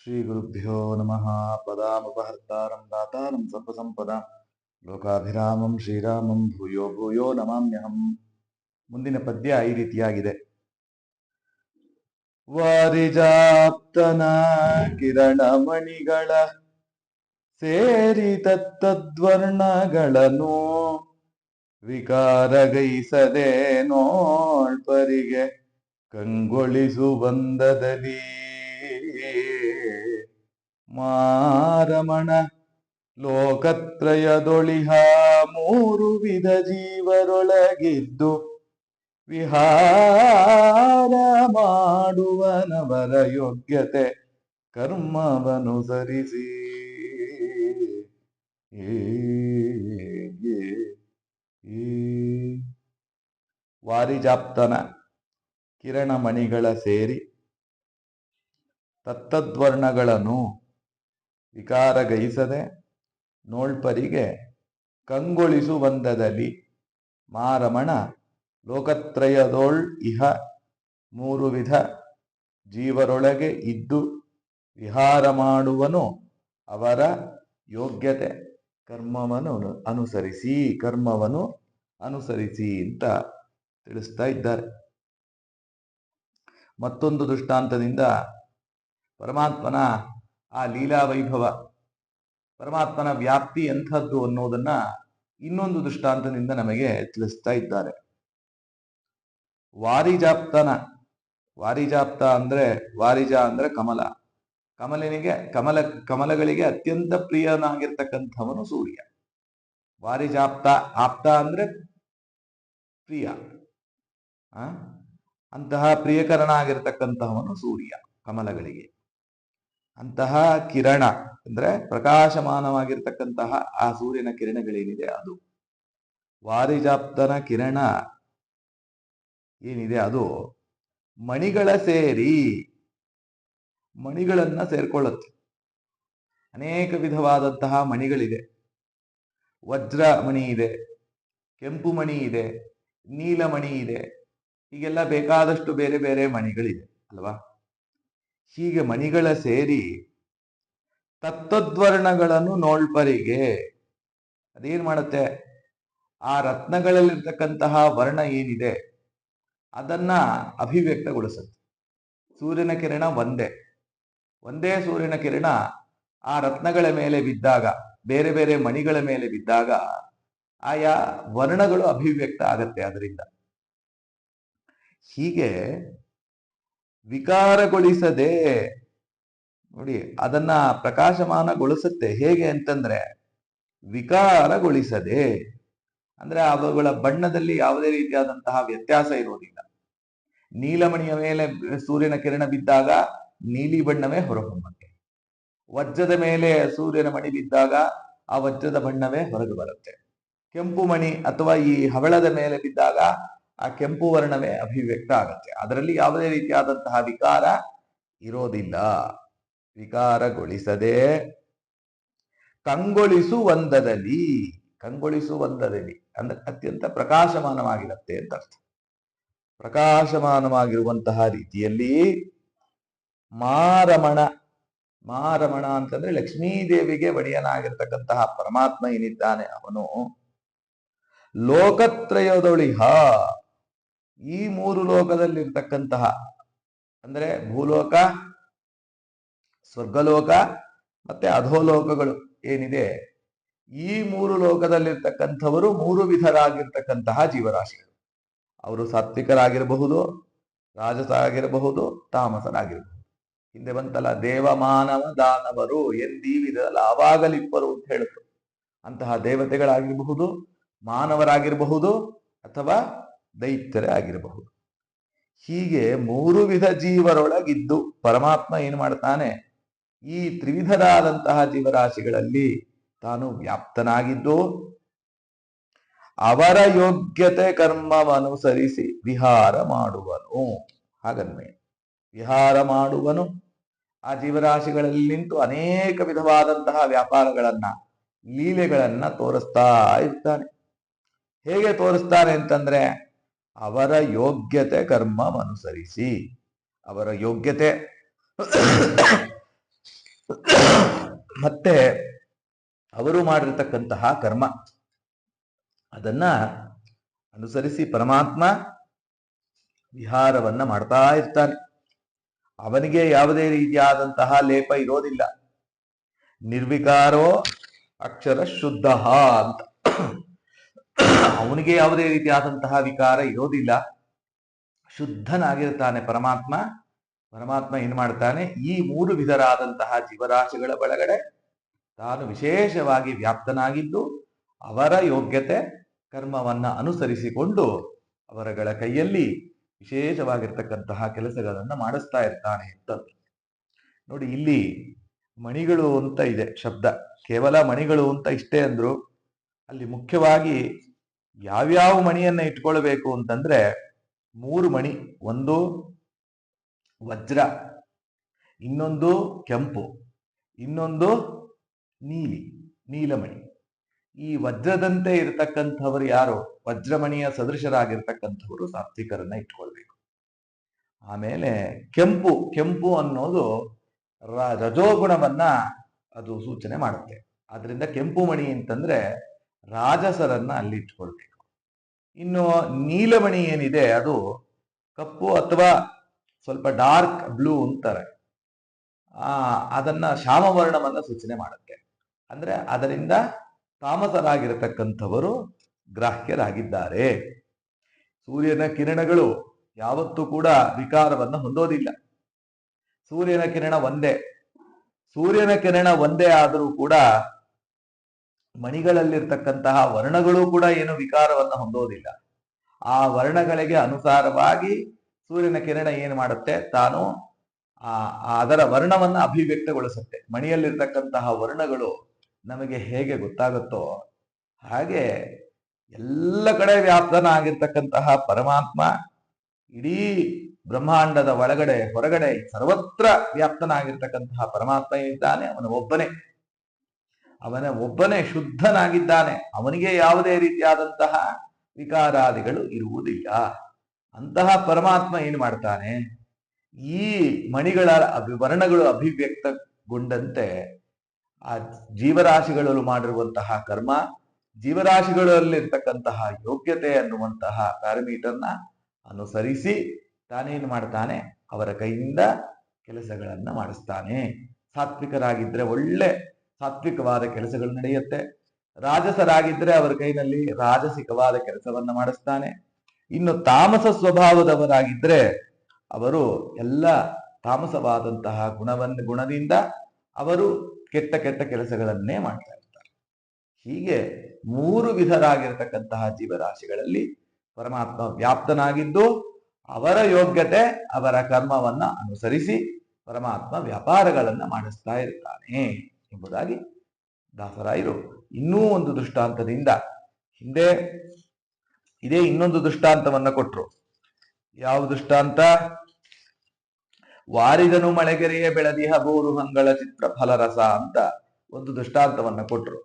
ಶ್ರೀಗುರುಭ್ಯೋ ನಮಃ. ಪದಾಮುಪಹರ್ತಾರಂ ದಾತಾರಂ ಸರ್ವಸಂಪದ ಲೋಕಾಭಿರಾಮಂ ಶ್ರೀರಾಮಂ ಭೂಯೋ ಭೂಯೋ ನಮಾಮ್ಯಹಂ. ಮುಂದಿನ ಪದ್ಯ ಈ ರೀತಿಯಾಗಿದೆ. ವಾರಿಜಾಪ್ತನ ಕಿರಣಮಣಿಗಳ ಸೇರಿ ತತ್ತದ್ವರ್ಣಗಳನ್ನು ವಿಕಾರಗೈಸದೆ ನೋಳ್ಪರಿಗೆ ಕಂಗೊಳಿಸುವಂದದಲ್ಲಿ ಮಾರಮಣ ಲೋಕತ್ರಯದೊಳಿಹ ಮೂರು ವಿಧ ಜೀವರೊಳಗಿದ್ದು ವಿಹಾರ ಮಾಡುವನವರ ಯೋಗ್ಯತೆ ಕರ್ಮವನುಸರಿಸಿ. ವಾರಿಜಾಪ್ತನ ಕಿರಣಮಣಿಗಳ ಸೇರಿ ತತ್ತದ್ವರ್ಣಗಳನ್ನು ವಿಕಾರಗೈಸದೆ ನೋಳ್ಪರಿಗೆ ಕಂಗೊಳಿಸುವಂದದಲ್ಲಿ ಮಾರಮಣ ಲೋಕತ್ರಯದೊಳ್ ಇಹ ಮೂರು ವಿಧ ಜೀವರೊಳಗೆ ಇದ್ದು ವಿಹಾರ ಮಾಡುವನು ಅವರ ಯೋಗ್ಯತೆ ಕರ್ಮವನ್ನು ಅನುಸರಿಸಿ ಅಂತ ತಿಳಿಸ್ತಾ ಇದ್ದಾರೆ. ಮತ್ತೊಂದು ದೃಷ್ಟಾಂತದಿಂದ ಪರಮಾತ್ಮನ ಆ ಲೀಲಾ ವೈಭವ, ಪರಮಾತ್ಮನ ವ್ಯಾಪ್ತಿ ಎಂಥದ್ದು ಅನ್ನೋದನ್ನ ಇನ್ನೊಂದು ದೃಷ್ಟಾಂತದಿಂದ ನಮಗೆ ತಿಳಿಸ್ತಾ ಇದ್ದಾರೆ. ವಾರಿಜಾಪ್ತ ಅಂದ್ರೆ ವಾರಿಜ ಅಂದ್ರೆ ಕಮಲ. ಕಮಲಗಳಿಗೆ ಅತ್ಯಂತ ಪ್ರಿಯನಾಗಿರ್ತಕ್ಕಂಥವನು ಸೂರ್ಯ. ವಾರಿಜಾಪ್ತ, ಆಪ್ತ ಅಂದ್ರೆ ಪ್ರಿಯ, ಅಂತಹ ಪ್ರಿಯಕರನಾಗಿರ್ತಕ್ಕಂತಹವನು ಸೂರ್ಯ ಕಮಲಗಳಿಗೆ. ಅಂತಹ ಕಿರಣ ಅಂದ್ರೆ ಪ್ರಕಾಶಮಾನವಾಗಿರ್ತಕ್ಕಂತಹ ಆ ಸೂರ್ಯನ ಕಿರಣಗಳೇನಿದೆ ಅದು. ವಾರಿಜಾಪ್ತನ ಕಿರಣ ಏನಿದೆ ಅದು ಮಣಿಗಳ ಸೇರಿ ಮಣಿಗಳನ್ನ ಸೇರ್ಕೊಳ್ಳುತ್ತೆ. ಅನೇಕ ವಿಧವಾದಂತಹ ಮಣಿಗಳಿದೆ. ವಜ್ರ ಮಣಿ ಇದೆ, ಕೆಂಪು ಮಣಿ ಇದೆ, ನೀಲಮಣಿ ಇದೆ, ಹೀಗೆಲ್ಲ ಬೇಕಾದಷ್ಟು ಬೇರೆ ಬೇರೆ ಮಣಿಗಳಿದೆ ಅಲ್ವಾ. ಹೀಗೆ ಮಣಿಗಳ ಸೇರಿ ತತ್ತದ್ವರ್ಣಗಳನ್ನು ನೋಳ್ಪರಿಗೆ ಅದೇನ್ ಮಾಡುತ್ತೆ, ಆ ರತ್ನಗಳಲ್ಲಿರ್ತಕ್ಕಂತಹ ವರ್ಣ ಏನಿದೆ ಅದನ್ನ ಅಭಿವ್ಯಕ್ತಗೊಳಿಸುತ್ತೆ. ಸೂರ್ಯನ ಕಿರಣ ಒಂದೇ ಸೂರ್ಯನ ಕಿರಣ ಆ ರತ್ನಗಳ ಮೇಲೆ ಬಿದ್ದಾಗ, ಬೇರೆ ಬೇರೆ ಮಣಿಗಳ ಮೇಲೆ ಬಿದ್ದಾಗ ಆಯಾ ವರ್ಣಗಳು ಅಭಿವ್ಯಕ್ತ ಆಗತ್ತೆ ಅದರಿಂದ. ಹೀಗೆ ವಿಕಾರಗೊಳಿಸದೆ ನೋಡಿ ಅದನ್ನ ಪ್ರಕಾಶಮಾನಗೊಳಿಸುತ್ತೆ. ಹೇಗೆ ಅಂತಂದ್ರೆ ವಿಕಾರಗೊಳಿಸದೆ ಅಂದ್ರೆ ಅವುಗಳ ಬಣ್ಣದಲ್ಲಿ ಯಾವುದೇ ರೀತಿಯಾದಂತಹ ವ್ಯತ್ಯಾಸ ಇರೋದಿಲ್ಲ. ನೀಲಮಣಿಯ ಮೇಲೆ ಸೂರ್ಯನ ಕಿರಣ ಬಿದ್ದಾಗ ನೀಲಿ ಬಣ್ಣವೇ ಹೊರಹೊಮ್ಮತ್ತೆ. ವಜ್ರದ ಮೇಲೆ ಸೂರ್ಯನ ಮಣಿ ಬಿದ್ದಾಗ ಆ ವಜ್ರದ ಬಣ್ಣವೇ ಹೊರಗೆ ಬರುತ್ತೆ. ಕೆಂಪು ಮಣಿ ಅಥವಾ ಈ ಹವಳದ ಮೇಲೆ ಬಿದ್ದಾಗ ಆ ಕೆಂಪು ವರ್ಣವೇ ಅಭಿವ್ಯಕ್ತ ಆಗತ್ತೆ. ಅದರಲ್ಲಿ ಯಾವುದೇ ರೀತಿಯಾದಂತಹ ವಿಕಾರ ಇರೋದಿಲ್ಲ. ವಿಕಾರಗೊಳಿಸದೆ ಕಂಗೊಳಿಸುವಂದದಲ್ಲಿ ಅಂದ್ರೆ ಅತ್ಯಂತ ಪ್ರಕಾಶಮಾನವಾಗಿರುತ್ತೆ ಅಂತ ಅರ್ಥ. ಪ್ರಕಾಶಮಾನವಾಗಿರುವಂತಹ ರೀತಿಯಲ್ಲಿ ಮಾರಮಣ ಅಂತಂದ್ರೆ ಲಕ್ಷ್ಮೀದೇವಿಗೆ ಒಡೆಯನಾಗಿರ್ತಕ್ಕಂತಹ ಪರಮಾತ್ಮ ಏನಿದ್ದಾನೆ ಅವನು ಲೋಕತ್ರಯದೊಳಿಹ ಈ ಮೂರು ಲೋಕದಲ್ಲಿರ್ತಕ್ಕಂತಹ ಅಂದ್ರೆ ಭೂಲೋಕ, ಸ್ವರ್ಗಲೋಕ ಮತ್ತೆ ಅಧೋಲೋಕಗಳು ಏನಿದೆ, ಈ ಮೂರು ಲೋಕದಲ್ಲಿರ್ತಕ್ಕಂಥವರು ಮೂರು ವಿಧರಾಗಿರ್ತಕ್ಕಂತಹ ಜೀವರಾಶಿಗಳು. ಅವರು ಸಾತ್ವಿಕರಾಗಿರಬಹುದು, ರಾಜಸರಾಗಿರಬಹುದು, ತಾಮಸರಾಗಿರಬಹುದು. ಹಿಂದೆ ಬಂತಲ್ಲ, ದೇವ ಮಾನವ ದಾನವರು ಎಂದೀ ವಿಧದಲ್ಲಿ ಆವಾಗಲಿಪ್ಪರು ಅಂತ ಹೇಳಿದ್ರು. ಅಂತಹ ದೇವತೆಗಳಾಗಿರಬಹುದು, ಮಾನವರಾಗಿರಬಹುದು, ಅಥವಾ ದೈತ್ಯರೇ ಆಗಿರಬಹುದು. ಹೀಗೆ ಮೂರು ವಿಧ ಜೀವರೊಳಗಿದ್ದು ಪರಮಾತ್ಮ ಏನ್ ಮಾಡ್ತಾನೆ, ಈ ತ್ರಿವಿಧರಾದಂತಹ ಜೀವರಾಶಿಗಳಲ್ಲಿ ತಾನು ವ್ಯಾಪ್ತನಾಗಿದ್ದು ಅವರ ಯೋಗ್ಯತೆ ಕರ್ಮವನುಸರಿಸಿ ವಿಹಾರ ಮಾಡುವನು. ಹಾಗನ್ನೇ ವಿಹಾರ ಮಾಡುವನು ಆ ಜೀವರಾಶಿಗಳಲ್ಲಿ ನಿಂತು ಅನೇಕ ವಿಧವಾದಂತಹ ವ್ಯಾಪಾರಗಳನ್ನ, ಲೀಲೆಗಳನ್ನ ತೋರಿಸ್ತಾ ಇರ್ತಾನೆ. ಹೇಗೆ ತೋರಿಸ್ತಾನೆ ಅಂತಂದ್ರೆ ಅವರ ಯೋಗ್ಯತೆ ಕರ್ಮವನುಸರಿಸಿ. ಅವರ ಯೋಗ್ಯತೆ ಮತ್ತೆ ಅವರು ಮಾಡಿರ್ತಕ್ಕಂತಹ ಕರ್ಮ ಅದನ್ನ ಅನುಸರಿಸಿ ಪರಮಾತ್ಮ ವಿಹಾರವನ್ನ ಮಾಡ್ತಾ ಇರ್ತಾನೆ. ಅವನಿಗೆ ಯಾವುದೇ ರೀತಿಯಾದಂತಹ ಲೇಪ ಇರೋದಿಲ್ಲ. ನಿರ್ವಿಕಾರೋ ಅಕ್ಷರ ಶುದ್ಧ ಅಂತ ಅವನಿಗೆ ಯಾವುದೇ ರೀತಿಯಾದಂತಹ ವಿಕಾರ ಇರೋದಿಲ್ಲ. ಶುದ್ಧನಾಗಿರ್ತಾನೆ ಪರಮಾತ್ಮ. ಪರಮಾತ್ಮ ಏನ್ ಮಾಡ್ತಾನೆ, ಈ 3 ವಿಧರಾದಂತಹ ಜೀವರಾಶಿಗಳ ಒಳಗಡೆ ತಾನು ವಿಶೇಷವಾಗಿ ವ್ಯಾಪ್ತನಾಗಿದ್ದು ಅವರ ಯೋಗ್ಯತೆ ಕರ್ಮವನ್ನ ಅನುಸರಿಸಿಕೊಂಡು ಅವರಗಳ ಕೈಯಲ್ಲಿ ವಿಶೇಷವಾಗಿರ್ತಕ್ಕಂತಹ ಕೆಲಸಗಳನ್ನ ಮಾಡಿಸ್ತಾ ಇರ್ತಾನೆ ಅಂತ ನೋಡಿ. ಇಲ್ಲಿ ಮಣಿಗಳು ಅಂತ ಇದೆ ಶಬ್ದ, ಕೇವಲ ಮಣಿಗಳು ಅಂತ ಇಷ್ಟೇ ಅಂದ್ರು. ಅಲ್ಲಿ ಮುಖ್ಯವಾಗಿ ಯಾವ್ಯಾವ ಮಣಿಯನ್ನ ಇಟ್ಕೊಳ್ಬೇಕು ಅಂತಂದ್ರೆ 3 ಮಣಿ. ಒಂದು ವಜ್ರ, ಇನ್ನೊಂದು ಕೆಂಪು, ಇನ್ನೊಂದು ನೀಲಮಣಿ. ಈ ವಜ್ರದಂತೆ ಇರತಕ್ಕಂಥವರು ಯಾರು, ವಜ್ರಮಣಿಯ ಸದೃಶರಾಗಿರ್ತಕ್ಕಂಥವರು ಸಾತ್ವಿಕರನ್ನ ಇಟ್ಕೊಳ್ಬೇಕು. ಆಮೇಲೆ ಕೆಂಪು ಅನ್ನೋದು ರಜೋಗುಣವನ್ನ ಅದು ಸೂಚನೆ ಮಾಡುತ್ತೆ. ಆದ್ರಿಂದ ಕೆಂಪು ಮಣಿ ಅಂತಂದ್ರೆ ರಾಜಸರನ್ನ ಅಲ್ಲಿ ಇಟ್ಕೊಳ್ಬೇಕು. ಇನ್ನು ನೀಲಮಣಿ ಏನಿದೆ ಅದು ಕಪ್ಪು ಅಥವಾ ಸ್ವಲ್ಪ ಡಾರ್ಕ್ ಬ್ಲೂ ಅಂತಾರೆ, ಅದನ್ನ ಶ್ಯಾಮವರ್ಣವನ್ನ ಸೂಚನೆ ಮಾಡುತ್ತೆ. ಅಂದ್ರೆ ಅದರಿಂದ ತಾಮಸರಾಗಿರತಕ್ಕಂಥವರು ಗ್ರಾಹ್ಯರಾಗಿದ್ದಾರೆ. ಸೂರ್ಯನ ಕಿರಣಗಳು ಯಾವತ್ತೂ ಕೂಡ ವಿಕಾರವನ್ನು ಹೊಂದೋದಿಲ್ಲ. ಸೂರ್ಯನ ಕಿರಣ ಒಂದೇ ಆದರೂ ಕೂಡ ಮಣಿಗಳಲ್ಲಿರ್ತಕ್ಕಂತಹ ವರ್ಣಗಳು ಕೂಡ ಏನು ವಿಕಾರವನ್ನು ಹೊಂದೋದಿಲ್ಲ. ಆ ವರ್ಣಗಳಿಗೆ ಅನುಸಾರವಾಗಿ ಸೂರ್ಯನ ಕಿರಣ ಏನು ಮಾಡುತ್ತೆ, ತಾನು ಅದರ ವರ್ಣವನ್ನ ಅಭಿವ್ಯಕ್ತಗೊಳಿಸುತ್ತೆ. ಮಣಿಯಲ್ಲಿರ್ತಕ್ಕಂತಹ ವರ್ಣಗಳು ನಮಗೆ ಹೇಗೆ ಗೊತ್ತಾಗುತ್ತೋ ಹಾಗೆ ಎಲ್ಲ ಕಡೆ ವ್ಯಾಪ್ತನಾಗಿರ್ತಕ್ಕಂತಹ ಪರಮಾತ್ಮ ಇಡೀ ಬ್ರಹ್ಮಾಂಡದ ಒಳಗಡೆ ಹೊರಗಡೆ ಸರ್ವತ್ರ ವ್ಯಾಪ್ತನಾಗಿರ್ತಕ್ಕಂತಹ ಪರಮಾತ್ಮ ಇದ್ದಾನೆ. ಅವನ ಒಬ್ಬನೇ ಶುದ್ಧನಾಗಿದ್ದಾನೆ. ಅವನಿಗೆ ಯಾವುದೇ ರೀತಿಯಾದಂತಹ ವಿಕಾರಾದಿಗಳು ಇರುವುದಿಲ್ಲ. ಅಂತಹ ಪರಮಾತ್ಮ ಏನು ಮಾಡ್ತಾನೆ, ಈ ಮಣಿಗಳ ವರ್ಣಗಳು ಅಭಿವ್ಯಕ್ತಗೊಂಡಂತೆ ಆ ಜೀವರಾಶಿಗಳಲ್ಲೂ ಮಾಡಿರುವಂತಹ ಕರ್ಮ, ಜೀವರಾಶಿಗಳಲ್ಲಿರ್ತಕ್ಕಂತಹ ಯೋಗ್ಯತೆ ಅನ್ನುವಂತಹ ಪ್ಯಾರಾಮೀಟರ್ನ ಅನುಸರಿಸಿ ತಾನೇನು ಮಾಡ್ತಾನೆ, ಅವರ ಕೈಯಿಂದ ಕೆಲಸಗಳನ್ನ ಮಾಡಿಸ್ತಾನೆ. ಸಾತ್ವಿಕರಾಗಿದ್ರೆ ಒಳ್ಳೆ ಸಾತ್ವಿಕವಾದ ಕೆಲಸಗಳು ನಡೆಯುತ್ತೆ. ರಾಜಸರಾಗಿದ್ರೆ ಅವರ ಕೈನಲ್ಲಿ ರಾಜಸಿಕವಾದ ಕೆಲಸವನ್ನ ಮಾಡಿಸ್ತಾನೆ. ಇನ್ನು ತಾಮಸ ಸ್ವಭಾವದವರಾಗಿದ್ರೆ ಅವರು ಎಲ್ಲ ತಾಮಸವಾದಂತಹ ಗುಣದಿಂದ ಅವರು ಕೆಟ್ಟ ಕೆಲಸಗಳನ್ನೇ ಮಾಡ್ತಾ ಇರ್ತಾರೆ. ಹೀಗೆ 3 ವಿಧರಾಗಿರ್ತಕ್ಕಂತಹ ಜೀವರಾಶಿಗಳಲ್ಲಿ ಪರಮಾತ್ಮ ವ್ಯಾಪ್ತನಾಗಿದ್ದು ಅವರ ಯೋಗ್ಯತೆ ಅವರ ಕರ್ಮವನ್ನ ಅನುಸರಿಸಿ ಪರಮಾತ್ಮ ವ್ಯಾಪಾರಗಳನ್ನ ಮಾಡಿಸ್ತಾ ಇರ್ತಾನೆ ಎಂಬುದಾಗಿ ದಾಸರಾಯರು ಇನ್ನೂ ಒಂದು ದೃಷ್ಟಾಂತದಿಂದ ಹಿಂದೆ ಇದೇ ಇನ್ನೊಂದು ದೃಷ್ಟಾಂತವನ್ನ ಕೊಟ್ರು. ಯಾವ ದೃಷ್ಟಾಂತ? ವಾರಿದನು ಮಳೆಗೆರೆಯ ಬೆಳದಿಹ ಬೋರು ಹಂಗಳ ಚಿತ್ರ ಫಲರಸ ಅಂತ ಒಂದು ದೃಷ್ಟಾಂತವನ್ನ ಕೊಟ್ರು.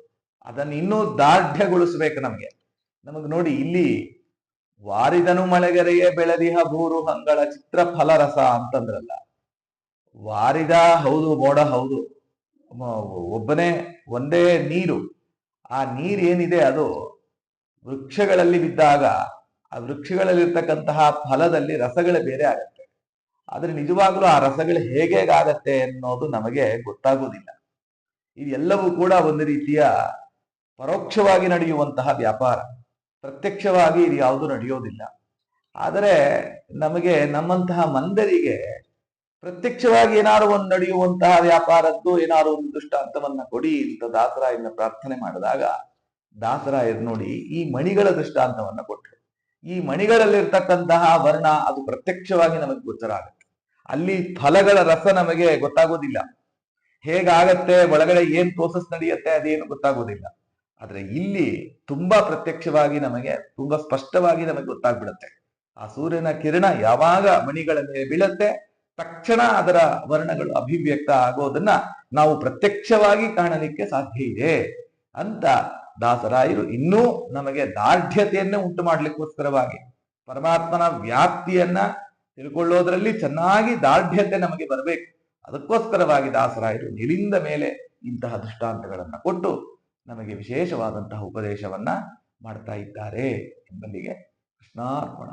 ಅದನ್ನ ಇನ್ನೂ ದಾರ್ಢ್ಯಗೊಳಿಸ್ಬೇಕು ನಮಗೆ ನೋಡಿ, ಇಲ್ಲಿ ವಾರಿದನು ಮಳೆಗೆರೆಯ ಬೆಳದಿಹ ಬೋರು ಹಂಗಳ ಚಿತ್ರ ಫಲರಸ ಅಂತಂದ್ರಲ್ಲ. ವಾರಿದ ಹೌದು, ಮೋಡ ಹೌದು, ಒಂದೇ ನೀರು. ಆ ನೀರು ಏನಿದೆ ಅದು ವೃಕ್ಷಗಳಲ್ಲಿ ಬಿದ್ದಾಗ ಆ ವೃಕ್ಷಗಳಲ್ಲಿರ್ತಕ್ಕಂತಹ ಫಲದಲ್ಲಿ ರಸಗಳು ಬೇರೆ ಆಗತ್ತೆ. ಆದ್ರೆ ನಿಜವಾಗ್ಲೂ ಆ ರಸಗಳು ಹೇಗೇಗಾಗತ್ತೆ ಅನ್ನೋದು ನಮಗೆ ಗೊತ್ತಾಗೋದಿಲ್ಲ. ಇದೆಲ್ಲವೂ ಕೂಡ ಒಂದು ರೀತಿಯ ಪರೋಕ್ಷವಾಗಿ ನಡೆಯುವಂತಹ ವ್ಯಾಪಾರ. ಪ್ರತ್ಯಕ್ಷವಾಗಿ ಇದು ಯಾವುದು ನಡೆಯೋದಿಲ್ಲ. ಆದರೆ ನಮಗೆ ನಮ್ಮಂತಹ ಮಂದರಿಗೆ ಪ್ರತ್ಯಕ್ಷವಾಗಿ ಏನಾದ್ರು ಒಂದು ನಡೆಯುವಂತಹ ವ್ಯಾಪಾರದ್ದು ಏನಾದ್ರು ಒಂದು ದೃಷ್ಟಾಂತವನ್ನ ಕೊಡಿ ಅಂತ ದಾಸರಾಯನ ಪ್ರಾರ್ಥನೆ ಮಾಡಿದಾಗ ದಾಸರಾಯರು ನೋಡಿ ಈ ಮಣಿಗಳ ದೃಷ್ಟಾಂತವನ್ನ ಕೊಟ್ಟರು. ಈ ಮಣಿಗಳಲ್ಲಿರ್ತಕ್ಕಂತಹ ವರ್ಣ ಅದು ಪ್ರತ್ಯಕ್ಷವಾಗಿ ನಮಗೆ ಗೋಚರ ಆಗುತ್ತೆ. ಅಲ್ಲಿ ಫಲಗಳ ರಸ ನಮಗೆ ಗೊತ್ತಾಗೋದಿಲ್ಲ. ಹೇಗಾಗತ್ತೆ, ಒಳಗಡೆ ಏನ್ ಪ್ರೋಸೆಸ್ ನಡೆಯುತ್ತೆ ಅದೇನು ಗೊತ್ತಾಗೋದಿಲ್ಲ. ಆದ್ರೆ ಇಲ್ಲಿ ತುಂಬಾ ಪ್ರತ್ಯಕ್ಷವಾಗಿ ನಮಗೆ ತುಂಬಾ ಸ್ಪಷ್ಟವಾಗಿ ನಮಗೆ ಗೊತ್ತಾಗ್ಬಿಡುತ್ತೆ. ಆ ಸೂರ್ಯನ ಕಿರಣ ಯಾವಾಗ ಮಣಿಗಳ ಮೇಲೆ ಬೀಳುತ್ತೆ ತಕ್ಷಣ ಅದರ ವರ್ಣಗಳು ಅಭಿವ್ಯಕ್ತ ಆಗೋದನ್ನ ನಾವು ಪ್ರತ್ಯಕ್ಷವಾಗಿ ಕಾಣಲಿಕ್ಕೆ ಸಾಧ್ಯ ಇದೆ ಅಂತ ದಾಸರಾಯರು ಇನ್ನೂ ನಮಗೆ ದಾರ್ಢ್ಯತೆಯನ್ನೇ ಉಂಟು ಮಾಡ್ಲಿಕ್ಕೋಸ್ಕರವಾಗಿ ಪರಮಾತ್ಮನ ವ್ಯಾಪ್ತಿಯನ್ನ ತಿಳ್ಕೊಳ್ಳೋದ್ರಲ್ಲಿ ಚೆನ್ನಾಗಿ ದಾರ್ಢ್ಯತೆ ನಮಗೆ ಬರಬೇಕು. ಅದಕ್ಕೋಸ್ಕರವಾಗಿ ದಾಸರಾಯರು ನಿಲಿಂದ ಮೇಲೆ ಇಂತಹ ದೃಷ್ಟಾಂತಗಳನ್ನು ಕೊಟ್ಟು ನಮಗೆ ವಿಶೇಷವಾದಂತಹ ಉಪದೇಶವನ್ನ ಮಾಡ್ತಾ ಇದ್ದಾರೆ ಎಂಬಲ್ಲಿಗೆ ಕೃಷ್ಣಾರ್ಪಣ.